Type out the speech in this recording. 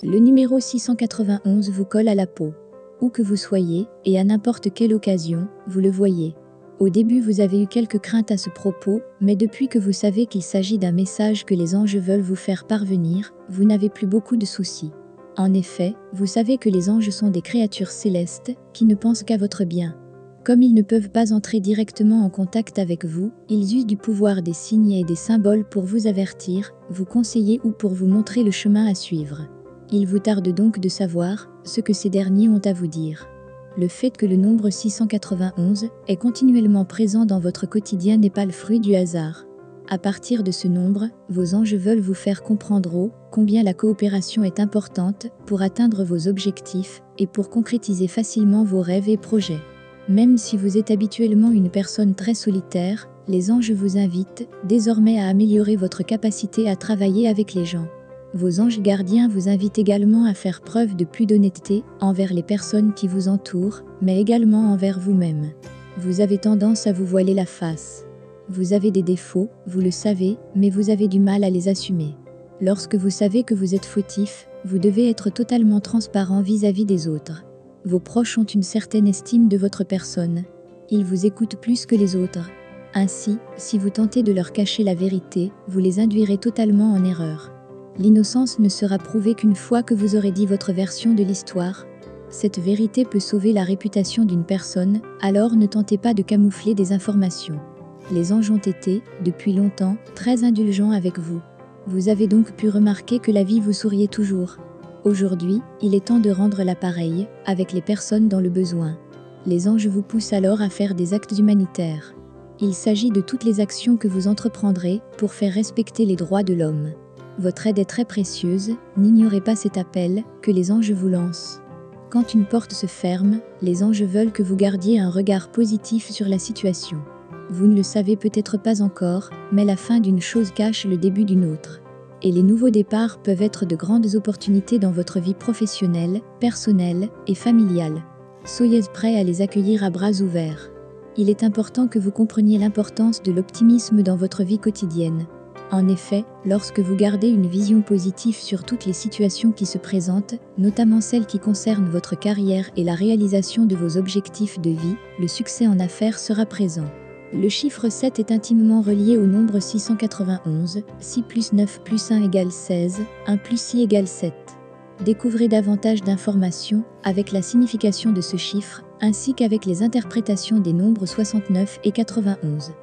Le numéro 691 vous colle à la peau. Où que vous soyez, et à n'importe quelle occasion, vous le voyez. Au début vous avez eu quelques craintes à ce propos, mais depuis que vous savez qu'il s'agit d'un message que les anges veulent vous faire parvenir, vous n'avez plus beaucoup de soucis. En effet, vous savez que les anges sont des créatures célestes, qui ne pensent qu'à votre bien. Comme ils ne peuvent pas entrer directement en contact avec vous, ils usent du pouvoir des signes et des symboles pour vous avertir, vous conseiller ou pour vous montrer le chemin à suivre. Il vous tarde donc de savoir ce que ces derniers ont à vous dire. Le fait que le nombre 691 est continuellement présent dans votre quotidien n'est pas le fruit du hasard. À partir de ce nombre, vos anges veulent vous faire comprendre combien la coopération est importante pour atteindre vos objectifs et pour concrétiser facilement vos rêves et projets. Même si vous êtes habituellement une personne très solitaire, les anges vous invitent désormais à améliorer votre capacité à travailler avec les gens. Vos anges gardiens vous invitent également à faire preuve de plus d'honnêteté envers les personnes qui vous entourent, mais également envers vous-même. Vous avez tendance à vous voiler la face. Vous avez des défauts, vous le savez, mais vous avez du mal à les assumer. Lorsque vous savez que vous êtes fautif, vous devez être totalement transparent vis-à-vis des autres. Vos proches ont une certaine estime de votre personne. Ils vous écoutent plus que les autres. Ainsi, si vous tentez de leur cacher la vérité, vous les induirez totalement en erreur. L'innocence ne sera prouvée qu'une fois que vous aurez dit votre version de l'histoire. Cette vérité peut sauver la réputation d'une personne, alors ne tentez pas de camoufler des informations. Les anges ont été, depuis longtemps, très indulgents avec vous. Vous avez donc pu remarquer que la vie vous souriait toujours. Aujourd'hui, il est temps de rendre l'appareil avec les personnes dans le besoin. Les anges vous poussent alors à faire des actes humanitaires. Il s'agit de toutes les actions que vous entreprendrez pour faire respecter les droits de l'homme. Votre aide est très précieuse, n'ignorez pas cet appel que les anges vous lancent. Quand une porte se ferme, les anges veulent que vous gardiez un regard positif sur la situation. Vous ne le savez peut-être pas encore, mais la fin d'une chose cache le début d'une autre. Et les nouveaux départs peuvent être de grandes opportunités dans votre vie professionnelle, personnelle et familiale. Soyez prêts à les accueillir à bras ouverts. Il est important que vous compreniez l'importance de l'optimisme dans votre vie quotidienne. En effet, lorsque vous gardez une vision positive sur toutes les situations qui se présentent, notamment celles qui concernent votre carrière et la réalisation de vos objectifs de vie, le succès en affaires sera présent. Le chiffre 7 est intimement relié au nombre 691, 6 plus 9 plus 1 égale 16, 1 plus 6 égale 7. Découvrez davantage d'informations avec la signification de ce chiffre, ainsi qu'avec les interprétations des nombres 69 et 91.